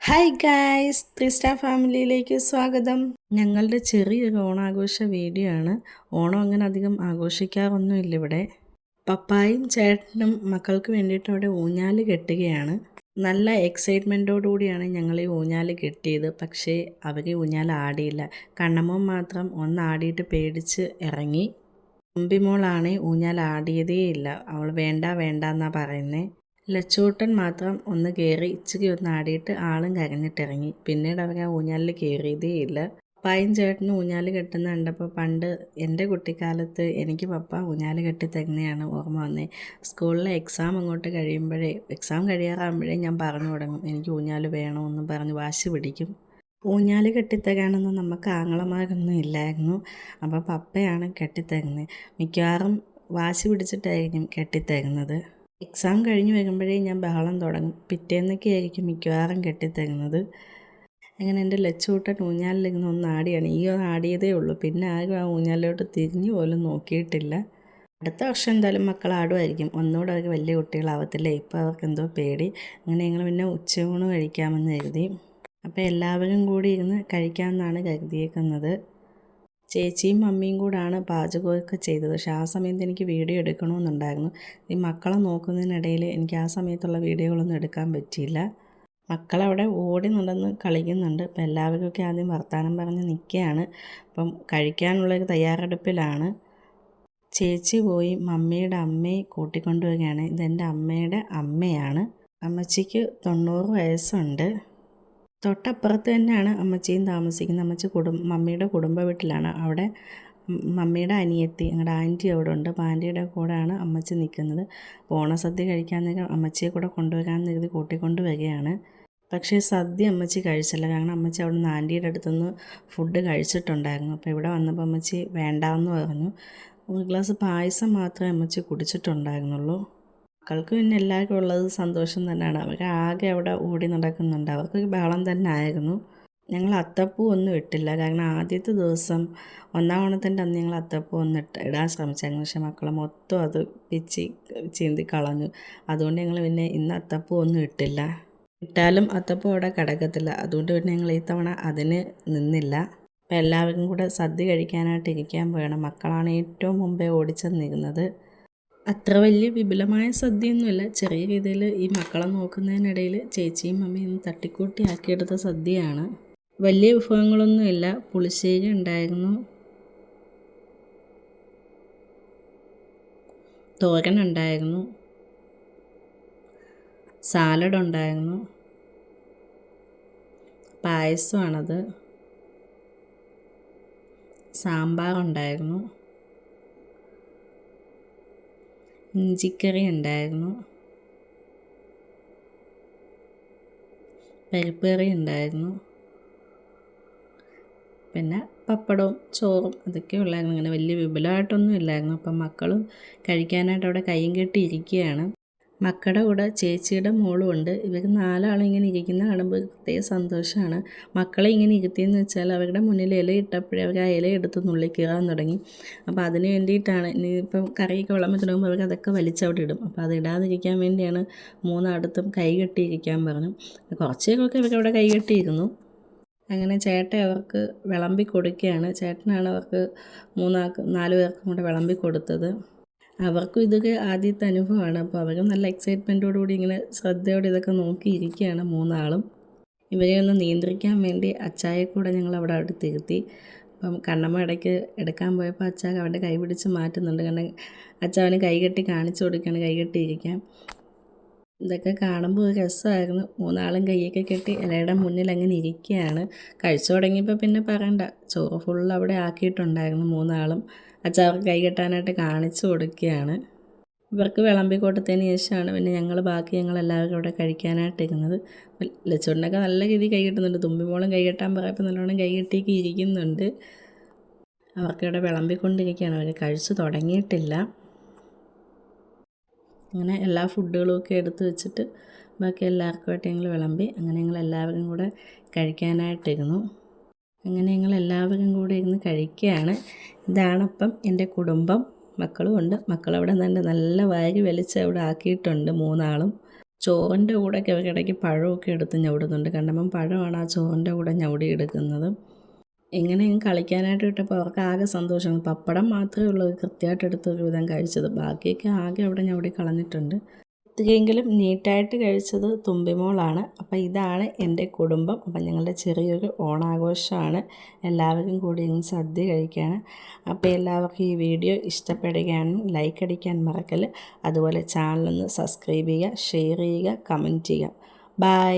Hi guys, three star ഫാമിലിയിലേക്ക് സ്വാഗതം. ഞങ്ങളുടെ ചെറിയൊരു ഓണാഘോഷ വീഡിയോ ആണ്. ഓണം അങ്ങനെ അധികം ആഘോഷിക്കാറൊന്നുമില്ല ഇവിടെ. പപ്പായും ചേട്ടനും മക്കൾക്ക് വേണ്ടിയിട്ട് അവിടെ ഊഞ്ഞാൽ കെട്ടുകയാണ്. നല്ല എക്സൈറ്റ്മെൻറ്റോടുകൂടിയാണ് ഞങ്ങൾ ഈ ഊഞ്ഞാൽ കെട്ടിയത്. പക്ഷേ അവർ ഊഞ്ഞാൽ ആടിയില്ല. കണ്ണമ്മ മാത്രം ഒന്ന് ആടിയിട്ട് പേടിച്ച് ഇറങ്ങി. തുമ്പിമോളാണ് ഊഞ്ഞാൽ ആടിയതേ ഇല്ല. അവൾ വേണ്ട വേണ്ട എന്നാണ് പറയുന്നത്. ലച്ചൂട്ടൻ മാത്രം ഒന്ന് കയറി ഇച്ചിരി ഒന്ന് ആടിയിട്ട് ആളും കരഞ്ഞിട്ടിറങ്ങി. പിന്നീട് അവർ ആ ഊഞ്ഞാലിൽ കയറിയതേ ഇല്ല. പപ്പായും ചേട്ടനും ഊഞ്ഞാൽ കെട്ടുന്ന കണ്ടപ്പോൾ പണ്ട് എൻ്റെ കുട്ടിക്കാലത്ത് എനിക്ക് പപ്പ ഊഞ്ഞാൽ കെട്ടി തരുന്നതാണ് ഓർമ്മ വന്നത്. സ്കൂളിലെ എക്സാം അങ്ങോട്ട് എക്സാം കഴിയാറാകുമ്പോഴേ ഞാൻ പറഞ്ഞു തുടങ്ങും എനിക്ക് ഊഞ്ഞാൽ വേണമെന്ന് പറഞ്ഞ് വാശി പിടിക്കും. ഊഞ്ഞാൽ കെട്ടിത്തരാനൊന്നും നമുക്ക് ആങ്ങളമാരൊന്നും ഇല്ലായിരുന്നു. അപ്പോൾ പപ്പയാണ് കെട്ടിത്തരുന്നത്. മിക്കവാറും വാശി പിടിച്ചിട്ടായിരിക്കും കെട്ടിത്തരുന്നത്. എക്സാം കഴിഞ്ഞ് വരുമ്പോഴേ ഞാൻ ബഹളം തുടങ്ങും. പിറ്റേന്നൊക്കെ ആയിരിക്കും മിക്കവാറും കെട്ടിത്തരുന്നത്. അങ്ങനെ എൻ്റെ ലച്ചൂട്ടൻ ഊഞ്ഞാലിലിരുന്ന് ഒന്ന് ആടിയാണ്. ഈ ആടിയതേ ഉള്ളൂ. പിന്നെ ആരും ആ ഊഞ്ഞാലിലോട്ട് തിരിഞ്ഞു പോലും നോക്കിയിട്ടില്ല. അടുത്ത വർഷം എന്തായാലും മക്കൾ ആടുമായിരിക്കും. ഒന്നുകൂടെ അവർക്ക് വലിയ കുട്ടികളാവത്തില്ലേ. ഇപ്പോൾ അവർക്ക് എന്തോ പേടി. അങ്ങനെ ഞങ്ങൾ പിന്നെ ഉച്ചയൂണ് കഴിക്കാമെന്ന് കരുതി. അപ്പോൾ എല്ലാവരും കൂടി ഇരുന്ന് കഴിക്കാമെന്നാണ് കരുതിയേക്കുന്നത്. ചേച്ചിയും മമ്മിയും കൂടാണ് പാചകമൊക്കെ ചെയ്തത്. പക്ഷേ ആ സമയത്ത് എനിക്ക് വീഡിയോ എടുക്കണമെന്നുണ്ടായിരുന്നു. ഈ മക്കളെ നോക്കുന്നതിനിടയിൽ എനിക്ക് ആ സമയത്തുള്ള വീഡിയോകളൊന്നും എടുക്കാൻ പറ്റിയില്ല. മക്കളവിടെ ഓടി നടന്ന് കളിക്കുന്നുണ്ട്. അപ്പം എല്ലാവരുമൊക്കെ ആദ്യം വർത്തമാനം പറഞ്ഞ് നിൽക്കുകയാണ്. അപ്പം കഴിക്കാനുള്ളൊരു തയ്യാറെടുപ്പിലാണ്. ചേച്ചി പോയി മമ്മിയുടെ അമ്മയെ കൂട്ടിക്കൊണ്ടുവരികയാണ്. ഇതെൻ്റെ അമ്മയുടെ അമ്മയാണ്. അമ്മച്ചിക്ക് 90 വയസ്സുണ്ട്. തൊട്ടപ്പുറത്ത് തന്നെയാണ് അമ്മച്ചിയും താമസിക്കുന്നത്. മമ്മിയുടെ കുടുംബ വീട്ടിലാണ്. അവിടെ മമ്മിയുടെ അനിയത്തി ഞങ്ങളുടെ ആൻറ്റി അവിടെ ഉണ്ട്. അപ്പോൾ ആൻറ്റിയുടെ കൂടെയാണ് അമ്മച്ചി നിൽക്കുന്നത്. ഓണസദ്യ കഴിക്കാൻ നേരം അമ്മച്ചിയെ കൂടെ കൊണ്ടുവരാമെന്ന് കരുതി കൂട്ടിക്കൊണ്ട് വരികയാണ്. പക്ഷേ സദ്യ അമ്മച്ചി കഴിച്ചില്ല. കാരണം അമ്മച്ചി അവിടെ നിന്ന് ആൻറ്റിയുടെ അടുത്തുനിന്ന് ഫുഡ് കഴിച്ചിട്ടുണ്ടായിരുന്നു. അപ്പോൾ ഇവിടെ വന്നപ്പോൾ അമ്മച്ചി വേണ്ടാന്ന് പറഞ്ഞു. ഒരു ഗ്ലാസ് പായസം മാത്രമേ അമ്മച്ചി കുടിച്ചിട്ടുണ്ടായിരുന്നുള്ളൂ. മക്കൾക്ക് പിന്നെ എല്ലാവർക്കും ഉള്ളത് സന്തോഷം തന്നെയാണ്. അവർ ആകെ അവിടെ ഓടി നടക്കുന്നുണ്ട്. അവർക്കൊരു ബഹളം തന്നെ ആയിരുന്നു. ഞങ്ങൾ അത്തപ്പൂ ഒന്നും ഇട്ടില്ല. കാരണം ആദ്യത്തെ ദിവസം ഒന്നാം ഓണത്തിൻ്റെ അന്ന് ഞങ്ങൾ അത്തപ്പൂ ഒന്ന് ഇടാൻ ശ്രമിച്ചായിരുന്നു. പക്ഷേ മക്കൾ മൊത്തം അത് ചീന്തി കളഞ്ഞു. അതുകൊണ്ട് ഞങ്ങൾ പിന്നെ ഇന്ന് അത്തപ്പൂ ഒന്നും ഇട്ടില്ല. ഇട്ടാലും അത്തപ്പൂ അവിടെ കിടക്കത്തില്ല. അതുകൊണ്ട് പിന്നെ ഞങ്ങൾ ഈ തവണ അതിന് നിന്നില്ല. അപ്പോൾ എല്ലാവരും കൂടെ സദ്യ കഴിക്കാനായിട്ട് ഇരിക്കാൻ പോയാണ്. മക്കളാണ് ഏറ്റവും മുമ്പേ ഓടിച്ചെന്നിരുന്നത്. അത്ര വലിയ വിപുലമായ സദ്യയൊന്നുമില്ല. ചെറിയ രീതിയിൽ ഈ മക്കളെ നോക്കുന്നതിനിടയിൽ ചേച്ചിയും മമ്മിയും തട്ടിക്കൂട്ടി ആക്കിയെടുത്ത സദ്യയാണ്. വലിയ വിഭവങ്ങളൊന്നുമില്ല. പുളിശ്ശേരി ഉണ്ടായിരുന്നു, തോരൻ ഉണ്ടായിരുന്നു, സാലഡ് ഉണ്ടായിരുന്നു, പായസമാണത്, സാമ്പാറുണ്ടായിരുന്നു, ഇഞ്ചിക്കറി ഉണ്ടായിരുന്നു, പരിപ്പ് കറി ഉണ്ടായിരുന്നു, പിന്നെ പപ്പടവും ചോറും അതൊക്കെ ഉള്ളായിരുന്നു. ഇങ്ങനെ വലിയ വിപുലമായിട്ടൊന്നും ഇല്ലായിരുന്നു. അപ്പം മക്കളും കഴിക്കാനായിട്ട് അവിടെ കയ്യും കെട്ടി ഇരിക്കുകയാണ്. മക്കളുടെ കൂടെ ചേച്ചിയുടെ മോളും ഉണ്ട്. ഇവർ 4 ആളും ഇങ്ങനെ ഇരിക്കുന്ന കാണുമ്പോൾ പ്രത്യേക സന്തോഷമാണ്. മക്കളെ ഇങ്ങനെ ഇരുത്തിയെന്ന് വെച്ചാൽ അവരുടെ മുന്നിൽ ഇല ഇട്ടപ്പോഴേ അവർ ആ ഇല എടുത്ത് നുള്ളിക്കീറാൻ തുടങ്ങി. അപ്പോൾ അതിന് വേണ്ടിയിട്ടാണ് ഇനിയിപ്പം കറിയൊക്കെ വിളമ്പി തുടങ്ങുമ്പോൾ അവർ അതൊക്കെ വലിച്ചവിടെ ഇടും. അപ്പോൾ അത് ഇടാതിരിക്കാൻ വേണ്ടിയാണ് 3 അടുത്തും കൈ കെട്ടിയിരിക്കാൻ പറഞ്ഞു. കുറച്ച് നേരമൊക്കെ ഇവരവിടെ കൈ കെട്ടിയിരുന്നു. അങ്ങനെ ചേട്ടൻ അവർക്ക് വിളമ്പി കൊടുക്കുകയാണ്. ചേട്ടനാണ് അവർക്ക് 4 പേർക്കും കൂടെ വിളമ്പി കൊടുത്തത്. അവർക്കും ഇതൊക്കെ ആദ്യത്തെ അനുഭവമാണ്. അപ്പോൾ അവരും നല്ല എക്സൈറ്റ്മെൻറ്റോടുകൂടി ഇങ്ങനെ ശ്രദ്ധയോടെ ഇതൊക്കെ നോക്കിയിരിക്കുകയാണ് 3 ആളും. ഇവരെ ഒന്ന് നിയന്ത്രിക്കാൻ വേണ്ടി അച്ചായെ കൂടെ ഞങ്ങൾ അവിടെ അടുത്തിരുത്തി. അപ്പം കണ്ണമ്മ ഇടയ്ക്ക് എടുക്കാൻ പോയപ്പോൾ അച്ഛ അവൻ്റെ കൈ പിടിച്ച് മാറ്റുന്നുണ്ട്. കാരണം അച്ഛ അവന് കൈകെട്ടി കാണിച്ചു കൊടുക്കുകയാണ് കൈകെട്ടിയിരിക്കാൻ. ഇതൊക്കെ കാണുമ്പോൾ ഒരു രസമായിരുന്നു. 3 ആളും കൈയൊക്കെ കെട്ടി ഇലയുടെ മുന്നിൽ അങ്ങനെ ഇരിക്കുകയാണ്. കഴിച്ചു തുടങ്ങിയപ്പോൾ പിന്നെ പറയണ്ട, ചോറ് ഫുൾ അവിടെ ആക്കിയിട്ടുണ്ടായിരുന്നു 3 ആളും. അച്ഛൻ അവർക്ക് കൈ കെട്ടാനായിട്ട് കാണിച്ചു കൊടുക്കുകയാണ്. ഇവർക്ക് വിളമ്പി കൊടുത്തതിന് ശേഷമാണ് പിന്നെ ഞങ്ങളെല്ലാവരും അവിടെ കഴിക്കാനായിട്ട് ഇരുന്നത്. ലച്ചുണ്ണൊക്കെ നല്ല രീതിയിൽ കൈ കെട്ടുന്നുണ്ട്. തുമ്പിമോളും കൈ കെട്ടാൻ പറയപ്പോൾ നല്ലോണം കൈ കെട്ടിയൊക്കെ ഇരിക്കുന്നുണ്ട്. അവർക്കിവിടെ വിളമ്പിക്കൊണ്ടിരിക്കുകയാണ്. അവർ കഴിച്ചു തുടങ്ങിയിട്ടില്ല. അങ്ങനെ എല്ലാ ഫുഡുകളുമൊക്കെ എടുത്ത് വെച്ചിട്ട് ബാക്കി എല്ലാവർക്കുമായിട്ട് ഞങ്ങൾ വിളമ്പി. അങ്ങനെ ഞങ്ങളെല്ലാവരും കൂടെ കഴിക്കാനായിട്ടിരുന്നു. അങ്ങനെ ഞങ്ങളെല്ലാവരും കൂടെ ഇരുന്ന് കഴിക്കുകയാണ്. ഇതാണപ്പം എൻ്റെ കുടുംബം. മക്കളും ഉണ്ട്. മക്കളവിടെ നല്ല വാരി വലിച്ച് അവിടെ ആക്കിയിട്ടുണ്ട് 3 ആളും. ചോറിൻ്റെ കൂടെ ഇടയ്ക്ക് പഴമൊക്കെ എടുത്ത് ഞവിടുന്നുണ്ട്. കണ്ടപ്പം പഴമാണ് ആ ചോറിൻ്റെ കൂടെ ഞവടി എടുക്കുന്നത്. എങ്ങനെയും കളിക്കാനായിട്ട് വിട്ടപ്പോൾ അവർക്ക് ആകെ സന്തോഷമാണ്. പപ്പടം മാത്രമേ ഉള്ളൂ കൃത്യമായിട്ട് എടുത്ത് ഒരു വിധം കഴിച്ചത്. ബാക്കിയൊക്കെ ആകെ അവിടെ ഞവടി കളഞ്ഞിട്ടുണ്ട്. ഇത്രയെങ്കിലും നീറ്റായിട്ട് കഴിച്ചത് തുമ്പിമോളാണ്. അപ്പോൾ ഇതാണ് എൻ്റെ കുടുംബം. അപ്പം ഞങ്ങളുടെ ചെറിയൊരു ഓണാഘോഷമാണ്. എല്ലാവരും കൂടി സദ്യ കഴിക്കുകയാണ്. അപ്പോൾ എല്ലാവർക്കും ഈ വീഡിയോ ഇഷ്ടപ്പെടുകയാണെങ്കിൽ ലൈക്ക് അടിക്കാൻ മറക്കല്ല്. അതുപോലെ ചാനലൊന്ന് സബ്സ്ക്രൈബ് ചെയ്യുക, ഷെയർ ചെയ്യുക, കമൻറ്റ് ചെയ്യുക. ബൈ.